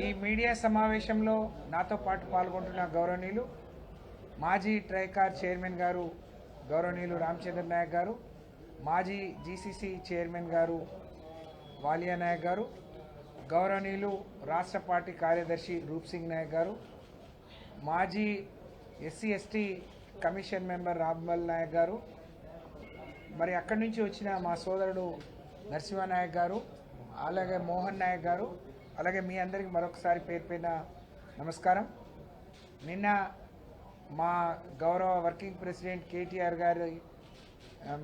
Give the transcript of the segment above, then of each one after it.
ఈ మీడియా సమావేశంలో నాతో పాటు పాల్గొంటున్న గౌరవనీయులు మాజీ ట్రైకార్ చైర్మన్ గారు గౌరవనీయులు రామచంద్ర నాయక్ గారు, మాజీ జీసీసీ చైర్మన్ గారు వాలియా నాయక్ గారు, గౌరవనీయులు రాష్ట్ర పార్టీ కార్యదర్శి రూప్ సింగ్ నాయక్ గారు, మాజీ SC ST commission member Rammal Nayak గారు, మరి అక్కడి నుంచి వచ్చిన మా సోదరుడు నరసింహ నాయక్ గారు, అలాగే మోహన్ నాయక్ గారు, అలాగే మీ అందరికీ మరొకసారి పేరు పేరున నమస్కారం. నిన్న మా గౌరవ వర్కింగ్ ప్రెసిడెంట్ కేటీఆర్ గారి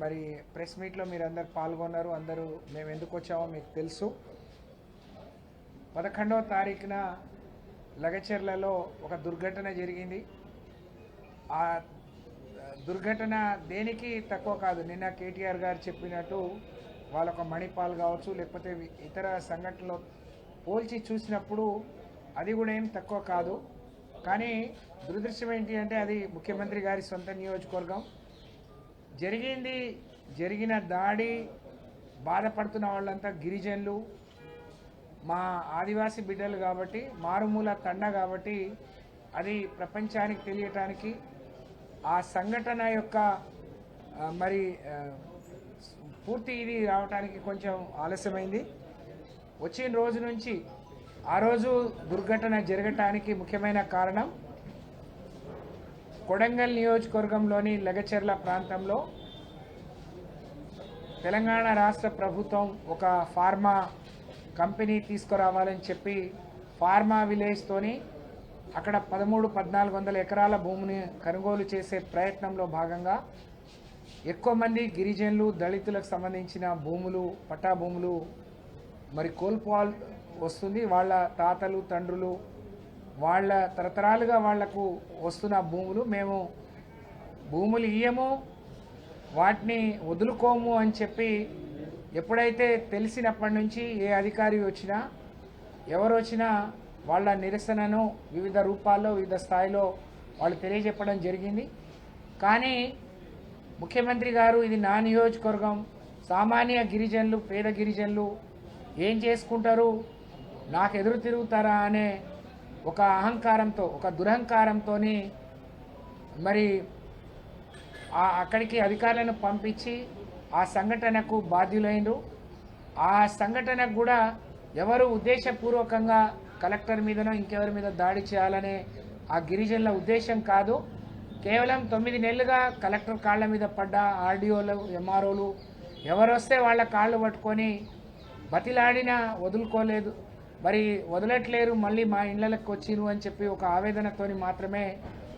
మరి ప్రెస్ మీట్లో మీరు అందరు పాల్గొన్నారు. అందరూ మేము ఎందుకు వచ్చామో మీకు తెలుసు. 11వ తారీఖున లగచర్లలో ఒక దుర్ఘటన జరిగింది. ఆ దుర్ఘటన దేనికి తక్కువ కాదు. నిన్న కేటీఆర్ గారు చెప్పినట్టు వాళ్ళొక మణిపాల్ కావచ్చు, లేకపోతే ఇతర సంఘటనలో పోల్చి చూసినప్పుడు అది కూడా ఏం తక్కువ కాదు. కానీ దురదృష్టం ఏంటి అంటే అది ముఖ్యమంత్రి గారి సొంత నియోజకవర్గం. జరిగిన దాడి బాధపడుతున్న వాళ్ళంతా గిరిజనులు, మా ఆదివాసీ బిడ్డలు కాబట్టి, మారుమూల తండ కాబట్టి అది ప్రపంచానికి తెలియటానికి ఆ సంఘటన యొక్క మరి పూర్తి ఇది రావడానికి కొంచెం ఆలస్యమైంది. వచ్చిన రోజు నుంచి ఆ రోజు దుర్ఘటన జరగటానికి ముఖ్యమైన కారణం కొడంగల్ నియోజకవర్గంలోని లగచర్ల ప్రాంతంలో తెలంగాణ రాష్ట్ర ప్రభుత్వం ఒక ఫార్మా కంపెనీ తీసుకురావాలని చెప్పి ఫార్మా విలేజ్తోని అక్కడ 1300-1400 ఎకరాల భూమిని కొనుగోలు చేసే ప్రయత్నంలో భాగంగా ఎక్కువ మంది గిరిజనులు, దళితులకు సంబంధించిన భూములు, పట్టా భూములు మరి కోల్పోవాల్ వస్తుంది. వాళ్ళ తాతలు తండ్రులు వాళ్ళ తరతరాలుగా వాళ్లకు వస్తున్న భూములు, మేము భూములు ఇయ్యము, వాటిని వదులుకోము అని చెప్పి ఎప్పుడైతే తెలిసినప్పటి నుంచి ఏ అధికారి వచ్చినా ఎవరు వచ్చినా వాళ్ళ నిరసనను వివిధ రూపాల్లో వివిధ స్థాయిలో వాళ్ళు తెలియజెప్పడం జరిగింది. కానీ ముఖ్యమంత్రి గారు ఇది నా నియోజకవర్గం, సామాన్య గిరిజనులు, పేద గిరిజనులు ఏం చేసుకుంటారు, నాకు ఎదురు తిరుగుతారా అనే ఒక అహంకారంతో, ఒక దురహంకారంతో మరి అక్కడికి అధికారులను పంపించి ఆ సంఘటనకు బాధ్యులైనరు. ఆ సంఘటనకు కూడా ఎవరు ఉద్దేశపూర్వకంగా కలెక్టర్ మీదనో ఇంకెవరి మీద దాడి చేయాలనే ఆ గిరిజనుల ఉద్దేశం కాదు. కేవలం 9 నెలలుగా కలెక్టర్ కాళ్ళ మీద పడ్డ ఆర్డీఓలు, ఎంఆర్ఓలు ఎవరు వస్తే వాళ్ళ కాళ్ళు పట్టుకొని బతిలాడినా వదులుకోలేదు, మరి వదలట్లేరు, మళ్ళీ మా ఇళ్లకు వచ్చిరు అని చెప్పి ఒక ఆవేదనతోని మాత్రమే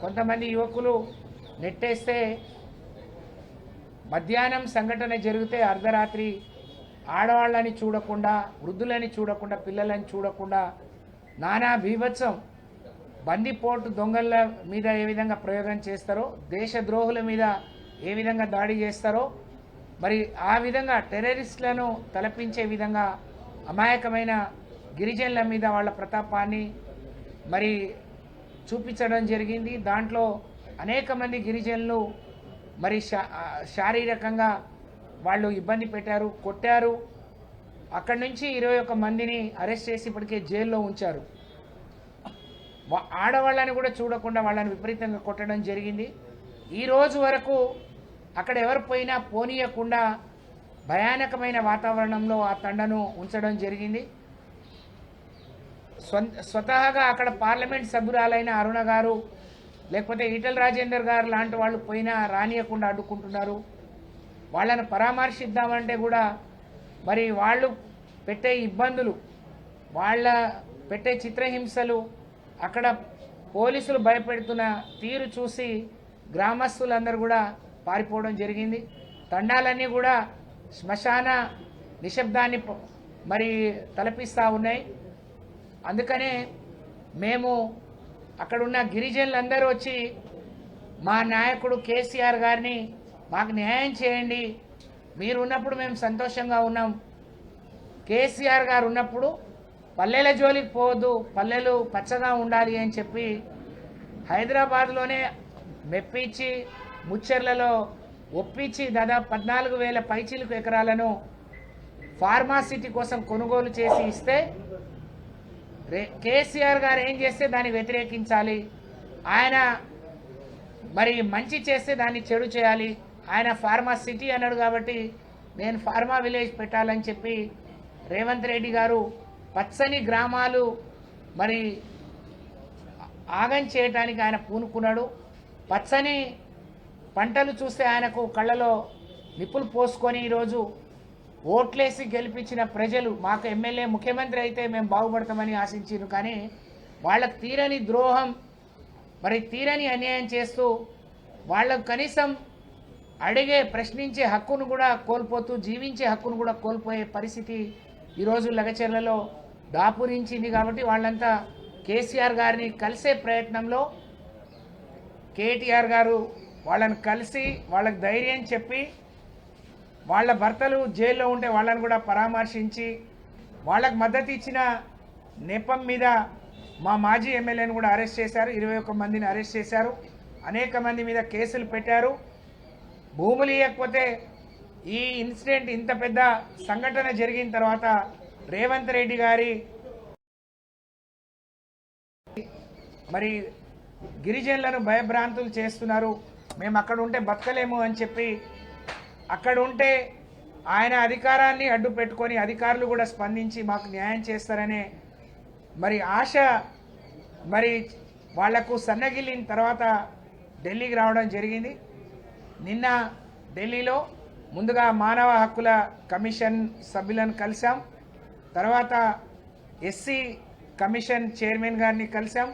కొంతమంది యువకులు నెట్టేస్తే, మధ్యాహ్నం సంఘటన జరిగితే అర్ధరాత్రి ఆడవాళ్ళని చూడకుండా, వృద్ధులని చూడకుండా, పిల్లలని చూడకుండా నానా బీభత్సం, బందిపోటు దొంగల మీద ఏ విధంగా ప్రయోగం చేస్తారో, దేశద్రోహుల మీద ఏ విధంగా దాడి చేస్తారో, మరి ఆ విధంగా టెర్రరిస్టులను తలపించే విధంగా అమాయకమైన గిరిజనుల మీద వాళ్ళ ప్రతాపాన్ని మరి చూపించడం జరిగింది. దాంట్లో అనేక మంది గిరిజనులు మరి శారీరకంగా వాళ్ళు ఇబ్బంది పెట్టారు, కొట్టారు. అక్కడి నుంచి 21 మందిని అరెస్ట్ చేసి ఇప్పటికే జైల్లో ఉంచారు. ఆడవాళ్ళని కూడా చూడకుండా వాళ్ళని విపరీతంగా కొట్టడం జరిగింది. ఈ రోజు వరకు అక్కడ ఎవరు పోయినా పోనీయకుండా భయానకమైన వాతావరణంలో ఆ తండను ఉంచడం జరిగింది. స్వతహాగా అక్కడ పార్లమెంట్ సభ్యురాలైన అరుణ గారు, లేకపోతే ఈటల రాజేందర్ గారు లాంటి వాళ్ళు పోయినా రానియకుండా అడ్డుకుంటున్నారు. వాళ్ళను పరామర్శిద్దామంటే కూడా మరి వాళ్ళు పెట్టే ఇబ్బందులు, వాళ్ళ పెట్టే చిత్రహింసలు, అక్కడ పోలీసులు భయపెడుతున్న తీరు చూసి గ్రామస్తులందరూ కూడా పారిపోవడం జరిగింది. తండాలన్నీ కూడా శ్మశాన నిశ్శబ్దాన్ని మరి తలపిస్తూ ఉన్నాయి. అందుకనే మేము అక్కడున్న గిరిజనులందరూ వచ్చి మా నాయకుడు కేసీఆర్ గారిని మాకు న్యాయం చేయండి, మీరు ఉన్నప్పుడు మేము సంతోషంగా ఉన్నాం, కేసీఆర్ గారు ఉన్నప్పుడు పల్లెల జోలికి పోవద్దు, పల్లెలు పచ్చగా ఉండాలి అని చెప్పి హైదరాబాద్లోనే మెప్పించి ముచ్చెర్లలో ఒప్పించి దాదాపు 14,000 పైచిలుకు ఎకరాలను ఫార్మాసిటీ కోసం కొనుగోలు చేసి ఇస్తే కేసీఆర్ గారు ఏం చేస్తే దాన్ని వ్యతిరేకించాలి, ఆయన మరి మంచి చేస్తే దాన్ని చెడు చేయాలి. ఆయన ఫార్మా సిటీ అన్నాడు కాబట్టి నేను ఫార్మా విలేజ్ పెట్టాలని చెప్పి రేవంత్ రెడ్డి గారు పచ్చని గ్రామాలు మరి ఆగం చేయడానికి ఆయన పూనుకున్నాడు. పచ్చని పంటలు చూస్తే ఆయనకు కళ్ళలో నిప్పులు పోసుకొని ఈరోజు ఓట్లేసి గెలిపించిన ప్రజలు మాకు ఎమ్మెల్యే ముఖ్యమంత్రి అయితే మేము బాగుపడతామని ఆశించారు. కానీ వాళ్ళకు తీరని ద్రోహం మరి తీరని అన్యాయం చేస్తూ వాళ్ళకు కనీసం అడిగే ప్రశ్నించే హక్కును కూడా కోల్పోతూ జీవించే హక్కును కూడా కోల్పోయే పరిస్థితి ఈరోజు లగచెర్లలో దాపురించింది. కాబట్టి వాళ్ళంతా కేసీఆర్ గారిని కలిసే ప్రయత్నంలో కేటీఆర్ గారు వాళ్ళని కలిసి వాళ్ళకి ధైర్యం చెప్పి వాళ్ళ భర్తలు జైల్లో ఉంటే వాళ్ళని కూడా పరామర్శించి వాళ్ళకు మద్దతు ఇచ్చిన నెపం మీద మా మాజీ ఎమ్మెల్యేని కూడా అరెస్ట్ చేశారు. 21 మందిని అరెస్ట్ చేశారు. అనేక మంది మీద కేసులు పెట్టారు. భూములు ఇవ్వకపోతే ఈ ఇన్సిడెంట్ ఇంత పెద్ద సంఘటన జరిగిన తర్వాత రేవంత్ రెడ్డి గారి మరి గిరిజనులను భయభ్రాంతులు చేస్తున్నారు, మేము అక్కడ ఉంటే బతకలేము అని చెప్పి అక్కడ ఉంటే ఆయన అధికారాన్ని అడ్డు పెట్టుకొని అధికారులు కూడా స్పందించి మాకు న్యాయం చేస్తారనే మరి ఆశ మరి వాళ్లకు సన్నగిల్లిన తర్వాత ఢిల్లీకి రావడం జరిగింది. నిన్న ఢిల్లీలో ముందుగా మానవ హక్కుల కమిషన్ సభ్యులను కలిసాం, తర్వాత ఎస్సీ కమిషన్ చైర్మన్ గారిని కలిసాం,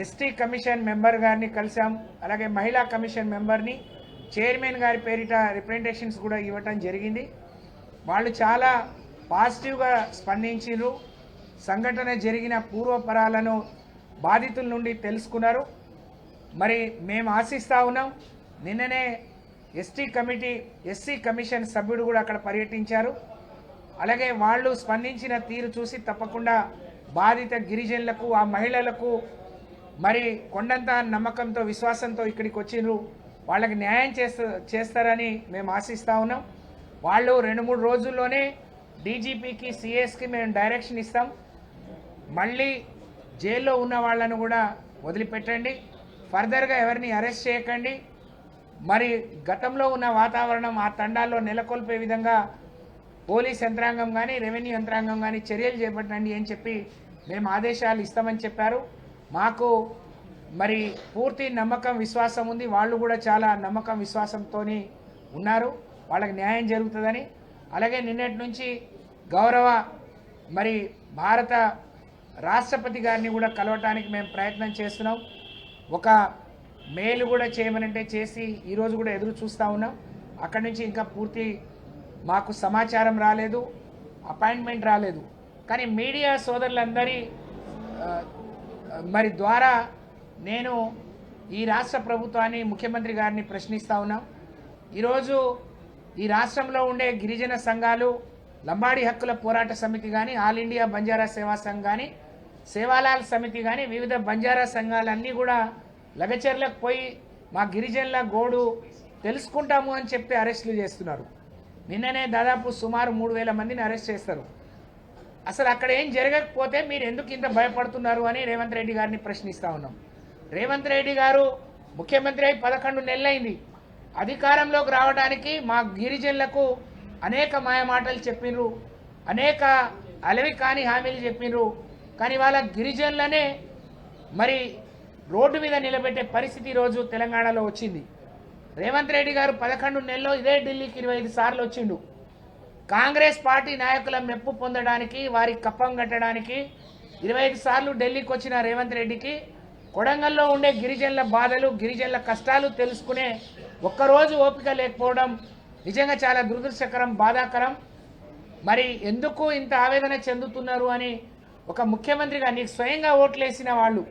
ఎస్టీ కమిషన్ మెంబర్ గారిని కలిసాం, అలాగే మహిళా కమిషన్ మెంబర్ని చైర్మన్ గారి పేరిట రిప్రజెంటేషన్స్ కూడా ఇవ్వటం జరిగింది. వాళ్ళు చాలా పాజిటివ్గా స్పందించారు. సంఘటన జరిగిన పూర్వపరాలను బాధితుల నుండి తెలుసుకున్నారు. మరి మేము ఆశిస్తూ ఉన్నాం. నిన్ననే ఎస్సీ కమిషన్ సభ్యుడు కూడా అక్కడ పర్యటించారు. అలాగే వాళ్ళు స్పందించిన తీరు చూసి తప్పకుండా బాధిత గిరిజనులకు ఆ మహిళలకు మరి కొండంత నమ్మకంతో విశ్వాసంతో ఇక్కడికి వచ్చిండ్రు, వాళ్ళకి న్యాయం చేస్తారని మేము ఆశిస్తూ ఉన్నాం. వాళ్ళు 2-3 రోజుల్లోనే డీజీపీకి సిఎస్కి మేము డైరెక్షన్ ఇస్తాం, మళ్ళీ జైల్లో ఉన్న వాళ్ళను కూడా వదిలిపెట్టండి, ఫర్దర్గా ఎవరిని అరెస్ట్ చేయకండి, మరి గతంలో ఉన్న వాతావరణం ఆ తండాల్లో నెలకొల్పే విధంగా పోలీస్ యంత్రాంగం కానీ రెవెన్యూ యంత్రాంగం కానీ చర్యలు చేపట్టండి అని చెప్పి మేము ఆదేశాలు ఇస్తామని చెప్పారు. మాకు మరి పూర్తి నమ్మకం విశ్వాసం ఉంది, వాళ్ళు కూడా చాలా నమ్మకం విశ్వాసంతో ఉన్నారు, వాళ్ళకి న్యాయం జరుగుతుందని. అలాగే నిన్నటి నుంచి గౌరవ మరి భారత రాష్ట్రపతి గారిని కూడా కలవటానికి మేము ప్రయత్నం చేస్తున్నాం. ఒక మెయిల్ కూడా చేయమనంటే చేసి ఈరోజు కూడా ఎదురు చూస్తూ ఉన్నాం. అక్కడి నుంచి ఇంకా పూర్తి మాకు సమాచారం రాలేదు, అపాయింట్మెంట్ రాలేదు. కానీ మీడియా సోదరులందరి మరి ద్వారా నేను ఈ రాష్ట్ర ప్రభుత్వాన్ని ముఖ్యమంత్రి గారిని ప్రశ్నిస్తూ ఉన్నాం. ఈరోజు ఈ రాష్ట్రంలో ఉండే గిరిజన సంఘాలు, లంబాడి హక్కుల పోరాట సమితి కానీ, ఆల్ ఇండియా బంజారా సేవా సంఘ్ కానీ, సేవాలాల్ సమితి కానీ, వివిధ బంజారా సంఘాలన్నీ కూడా లగచెర్లకు పోయి మా గిరిజనుల గోడు తెలుసుకుంటాము అని చెప్పి అరెస్టులు చేస్తున్నారు. నిన్ననే దాదాపు సుమారు 3000 మందిని అరెస్ట్ చేస్తారు. అసలు అక్కడ ఏం జరగకపోతే మీరు ఎందుకు ఇంత భయపడుతున్నారు అని రేవంత్ రెడ్డి గారిని ప్రశ్నిస్తూ ఉన్నాం. రేవంత్ రెడ్డి గారు ముఖ్యమంత్రి అయి 11 నెలలైంది. అధికారంలోకి రావడానికి మా గిరిజనులకు అనేక మాయమాటలు చెప్పినరు, అనేక అలవి కాని హామీలు చెప్పినరు. కానీ వాళ్ళ గిరిజనులనే మరి రోడ్డు మీద నిలబెట్టే పరిస్థితి ఈరోజు తెలంగాణలో వచ్చింది. రేవంత్ రెడ్డి గారు 11 నెలల్లో ఇదే ఢిల్లీకి 25 సార్లు వచ్చిండు. కాంగ్రెస్ పార్టీ నాయకుల మెప్పు పొందడానికి, వారి కప్పం కట్టడానికి 25 సార్లు ఢిల్లీకి వచ్చిన రేవంత్ రెడ్డికి కొడంగల్లో ఉండే గిరిజనుల బాధలు, గిరిజనుల కష్టాలు తెలుసుకునే ఒక్కరోజు ఓపిక లేకపోవడం నిజంగా చాలా దురదృష్టకరం, బాధాకరం. మరి ఎందుకు ఇంత ఆవేదన చెందుతున్నారు అని ఒక ముఖ్యమంత్రిగా నీకు స్వయంగా ఓట్లేసిన వాళ్ళు,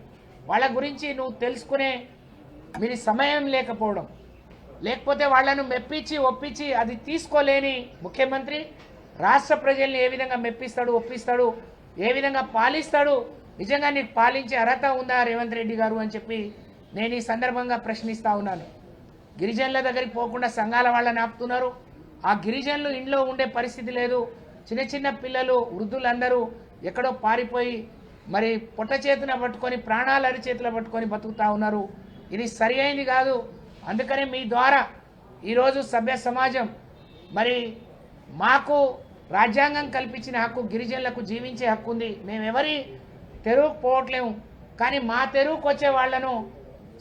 వాళ్ళ గురించి నువ్వు తెలుసుకునే మీరు సమయం లేకపోవడం, లేకపోతే వాళ్లను మెప్పించి ఒప్పించి అది తీసుకోలేని ముఖ్యమంత్రి రాష్ట్ర ప్రజల్ని ఏ విధంగా మెప్పిస్తాడు, ఒప్పిస్తాడు, ఏ విధంగా పాలిస్తాడు? నిజంగా నీకు పాలించే అర్హత ఉందా రేవంత్ రెడ్డి గారు అని చెప్పి నేను ఈ సందర్భంగా ప్రశ్నిస్తూ ఉన్నాను. గిరిజనుల దగ్గరికి పోకుండా సంఘాల వాళ్ళని ఆపుతున్నారు. ఆ గిరిజనులు ఇంట్లో ఉండే పరిస్థితి లేదు. చిన్న చిన్న పిల్లలు, వృద్ధులందరూ ఎక్కడో పారిపోయి మరి పొట్ట చేతున పట్టుకొని ప్రాణాలు అరిచేతిలో పట్టుకొని బతుకుతూ ఉన్నారు. ఇది సరి అయింది కాదు. అందుకనే మీ ద్వారా ఈరోజు సభ్య సమాజం మరి మాకు రాజ్యాంగం కల్పించిన హక్కు, గిరిజనులకు జీవించే హక్కు ఉంది. మేము ఎవరి తెరువుకు పోవట్లేము, కానీ మా తెరువుకు వచ్చే వాళ్లను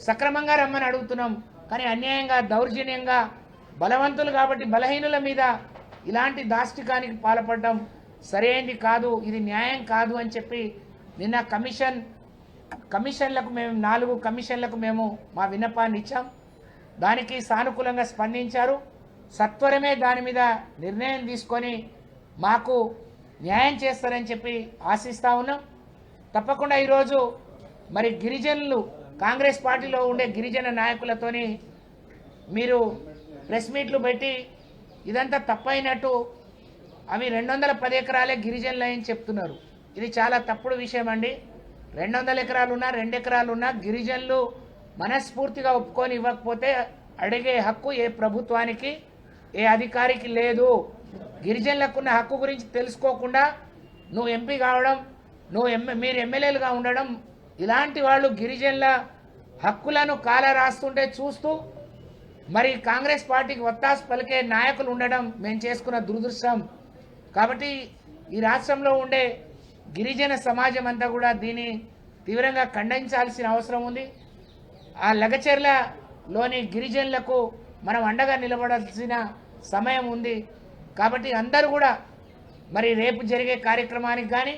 సక్రమంగా రమ్మని అడుగుతున్నాం. కానీ అన్యాయంగా, దౌర్జన్యంగా, బలవంతులు కాబట్టి బలహీనుల మీద ఇలాంటి దాష్టికానికి పాల్పడడం సరైనది కాదు, ఇది న్యాయం కాదు అని చెప్పి నిన్న కమిషన్లకు మేము 4 కమిషన్లకు మేము మా విన్నపాన్ని ఇచ్చాం. దానికి సానుకూలంగా స్పందించారు. సత్వరమే దాని మీద నిర్ణయం తీసుకొని మాకు న్యాయం చేస్తారని చెప్పి ఆశిస్తూ ఉన్నాం. తప్పకుండా ఈరోజు మరి గిరిజనులు, కాంగ్రెస్ పార్టీలో ఉండే గిరిజన నాయకులతోని మీరు ప్రెస్ మీట్లు పెట్టి ఇదంతా తప్పైనట్టు అవి 210 ఎకరాలే గిరిజనులు అని చెప్తున్నారు. ఇది చాలా తప్పుడు విషయం అండి. 200 ఎకరాలు ఉన్నా 2 ఎకరాలు ఉన్నా గిరిజనులు మనస్ఫూర్తిగా ఒప్పుకొని ఇవ్వకపోతే అడిగే హక్కు ఏ ప్రభుత్వానికి, ఏ అధికారికి లేదు. గిరిజనులకున్న హక్కు గురించి తెలుసుకోకుండా నువ్వు ఎంపీ కావడం, మీరు ఎమ్మెల్యేలుగా ఉండడం, ఇలాంటి వాళ్ళు గిరిజనుల హక్కులను కాల రాస్తుంటే చూస్తూ మరి కాంగ్రెస్ పార్టీకి ఒత్తాసు పలికే నాయకులు ఉండడం మేము చేసుకున్న దురదృష్టం. కాబట్టి ఈ రాష్ట్రంలో ఉండే గిరిజన సమాజం అంతా కూడా దీన్ని తీవ్రంగా ఖండించాల్సిన అవసరం ఉంది. ఆ లగచెర్లలోని గిరిజనులకు మనం అండగా నిలబడాల్సిన సమయం ఉంది. కాబట్టి అందరూ కూడా మరి రేపు జరిగే కార్యక్రమానికి కానీ,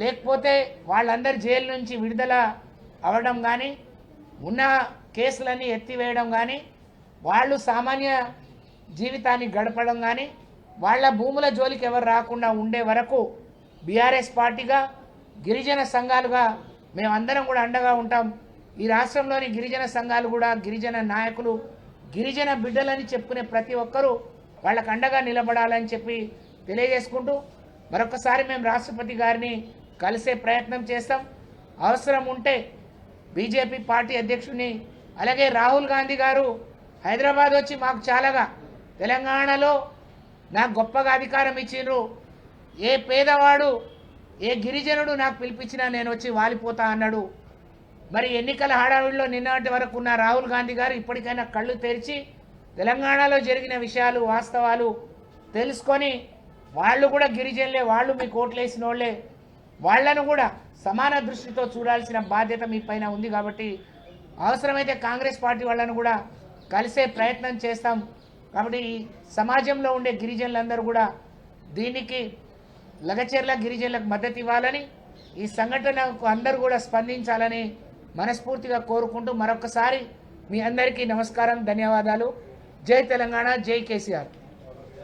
లేకపోతే వాళ్ళందరి జైలు నుంచి విడుదల అవ్వడం కానీ, ఉన్న కేసులన్నీ ఎత్తివేయడం కానీ, వాళ్ళు సామాన్య జీవితాన్ని గడపడం కానీ, వాళ్ళ భూముల జోలికి ఎవరు రాకుండా ఉండే వరకు బీఆర్ఎస్ పార్టీగా, గిరిజన సంఘాలుగా మేమందరం కూడా అండగా ఉంటాం. ఈ రాష్ట్రంలోని గిరిజన సంఘాలు కూడా, గిరిజన నాయకులు, గిరిజన బిడ్డలని చెప్పుకునే ప్రతి ఒక్కరూ వాళ్ళకు అండగా నిలబడాలని చెప్పి తెలియజేసుకుంటూ మరొకసారి మేము రాష్ట్రపతి గారిని కలిసే ప్రయత్నం చేస్తాం. అవసరం ఉంటే బీజేపీ పార్టీ అధ్యక్షుడిని, అలాగే రాహుల్ గాంధీ గారు హైదరాబాద్ వచ్చి మాకు చాలాగా తెలంగాణలో నాకు గొప్పగా అధికారం ఇచ్చిండ్రు, ఏ పేదవాడు, ఏ గిరిజనుడు నాకు పిలిపించినా నేను వచ్చి వాలిపోతా అన్నాడు. మరి ఎన్నికల హడావిడిలో నిన్నటి వరకు ఉన్న రాహుల్ గాంధీ గారు ఇప్పటికైనా కళ్ళు తెరిచి తెలంగాణలో జరిగిన విషయాలు, వాస్తవాలు తెలుసుకొని వాళ్ళు కూడా గిరిజనులే, వాళ్ళు మీకు ఓట్లేసిన వాళ్ళే, వాళ్లను కూడా సమాన దృష్టితో చూడాల్సిన బాధ్యత మీ పైన ఉంది. కాబట్టి అవసరమైతే కాంగ్రెస్ పార్టీ వాళ్ళను కూడా కలిసే ప్రయత్నం చేస్తాం. కాబట్టి ఈ సమాజంలో ఉండే గిరిజనులందరూ కూడా దీనికి లగచెర్ల గిరిజనులకు మద్దతు ఇవ్వాలని, ఈ సంఘటనకు అందరూ కూడా స్పందించాలని మనస్ఫూర్తిగా కోరుకుంటూ మరొకసారి మీ అందరికీ నమస్కారం, ధన్యవాదాలు. జై తెలంగాణ, జై కేసీఆర్.